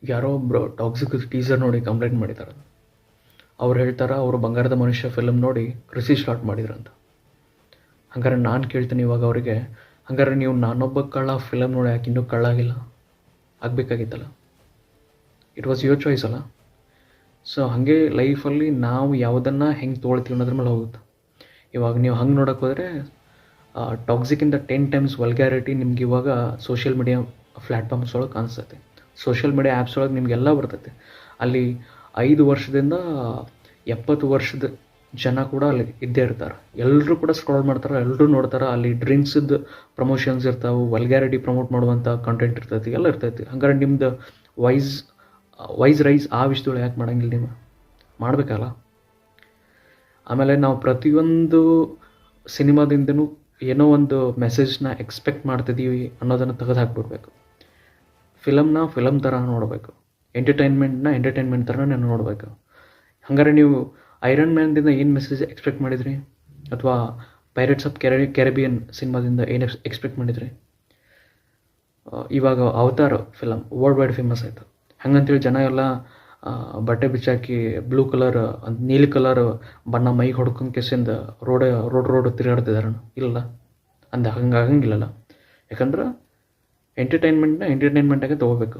ಯಾರೋ ಒಬ್ಬರು toxic teaser ನೋಡಿ ಕಂಪ್ಲೇಂಟ್ ಮಾಡಿದ್ದಾರೆ. ಅವ್ರು ಹೇಳ್ತಾರೆ ಅವರು ಬಂಗಾರದ ಮನುಷ್ಯ ಫಿಲಮ್ ನೋಡಿ ಕೃಷಿ ಸ್ಟಾರ್ಟ್ ಮಾಡಿದ್ರಂತ. ಹಂಗಾರೆ ನಾನು ಕೇಳ್ತೀನಿ ಇವಾಗ ಅವರಿಗೆ, ಹಂಗಾರೆ ನೀವು ನಾನೊಬ್ಬ ಕಳ್ಳ ಫಿಲಮ್ ನೋಡಿ ಯಾಕೆ ಇನ್ನೂ ಕಳ್ಳ ಆಗಿಲ್ಲ? ಆಗಬೇಕಾಗಿತ್ತಲ್ಲ. ಇಟ್ ವಾಸ್ ಯುವರ್ ಚಾಯ್ಸ್ ಅಲ್ಲ. ಸೊ ಹಾಗೆ ಲೈಫಲ್ಲಿ ನಾವು ಯಾವುದನ್ನು ಹೆಂಗೆ ತೊಗೊಳ್ತೀವಿ ಅನ್ನೋದ್ರ ಮೇಲೆ ಹೋಗುತ್ತೆ. ಇವಾಗ ನೀವು ಹಂಗೆ ನೋಡೋಕೆ ಹೋದರೆ ಟಾಕ್ಸಿಕ್ಕಿಂತ 10 ಟೈಮ್ಸ್ ವಲ್ಗ್ಯಾರಿಟಿ ನಿಮ್ಗೆ ಇವಾಗ ಸೋಷಿಯಲ್ ಮೀಡಿಯಾ ಪ್ಲ್ಯಾಟ್ಫಾರ್ಮ್ಸ್ ಒಳಗೆ ಕಾಣಿಸ್ತೈತೆ. ಸೋಷಿಯಲ್ ಮೀಡಿಯಾ ಆ್ಯಪ್ಸ್ ಒಳಗೆ ನಿಮಗೆಲ್ಲ ಬರ್ತೈತೆ. ಅಲ್ಲಿ 5 ವರ್ಷದಿಂದ 70 ವರ್ಷದ ಜನ ಕೂಡ ಅಲ್ಲಿ ಇದ್ದೇ ಇರ್ತಾರೆ. ಎಲ್ಲರೂ ಕೂಡ ಸ್ಕ್ರಾಲ್ ಮಾಡ್ತಾರೆ, ಎಲ್ಲರೂ ನೋಡ್ತಾರೆ. ಅಲ್ಲಿ ಡ್ರಿಂಕ್ಸದ್ದು ಪ್ರಮೋಷನ್ಸ್ ಇರ್ತಾವೆ, ವಲ್ಗ್ಯಾರಿಟಿ ಪ್ರಮೋಟ್ ಮಾಡುವಂಥ ಕಂಟೆಂಟ್ ಇರ್ತೈತಿ, ಎಲ್ಲ ಇರ್ತೈತಿ. ಹಂಗಾರೆ ನಿಮ್ದು ವೈಸ್ ರೈಸ್ ಆ ವಿಷಯದೊಳಗೆ ಯಾಕೆ ಮಾಡೋಂಗಿಲ್ಲ? ನೀವು ಮಾಡಬೇಕಲ್ಲ. ಆಮೇಲೆ ನಾವು ಪ್ರತಿಯೊಂದು ಸಿನಿಮಾದಿಂದನೂ ಏನೋ ಒಂದು ಮೆಸೇಜ್ನ ಎಕ್ಸ್ಪೆಕ್ಟ್ ಮಾಡ್ತಿದ್ದೀವಿ ಅನ್ನೋದನ್ನು ತೆಗೆದು ಹಾಕ್ಬಿಡ್ಬೇಕು. ಫಿಲಮ್ನ ಫಿಲಮ್ ಥರ ನೋಡಬೇಕು, ಎಂಟರ್ಟೈನ್ಮೆಂಟ್ ಥರನೇ ನೋಡಬೇಕು. ಹಂಗಾರೆ ನೀವು ಐರನ್ ಮ್ಯಾನ್ದಿಂದ ಏನು ಮೆಸೇಜ್ ಎಕ್ಸ್ಪೆಕ್ಟ್ ಮಾಡಿದ್ರಿ? ಅಥವಾ ಪೈರೇಟ್ಸ್ ಆಫ್ ಕೆರೆಬಿಯನ್ ಸಿನಿಮಾದಿಂದ ಏನು ಎಕ್ಸ್ಪೆಕ್ಟ್ ಮಾಡಿದ್ರಿ? ಇವಾಗ avatar film world wide famous ಆಯಿತು. ಹಂಗಂತೇಳಿ ಜನ ಎಲ್ಲ ಬಟ್ಟೆ ಬಿಚ್ಚಾಕಿ ಬ್ಲೂ ಕಲರ್, ನೀಲಿ ಕಲರ್ ಬಣ್ಣ ಮೈಗೆ ಹೊಡ್ಕೊಂಡು ಕೆಸಿಂದ ರೋಡ್ ತಿರುಗಾಡ್ತಿದಾರೆ? ಇಲ್ಲ, ಹಂಗೆ ಆಗಂಗಿಲ್ಲಲ್ಲ. ಯಾಕಂದ್ರೆ ಎಂಟರ್ಟೈನ್ಮೆಂಟ್ನಾಗೆ ತೊಗೋಬೇಕು.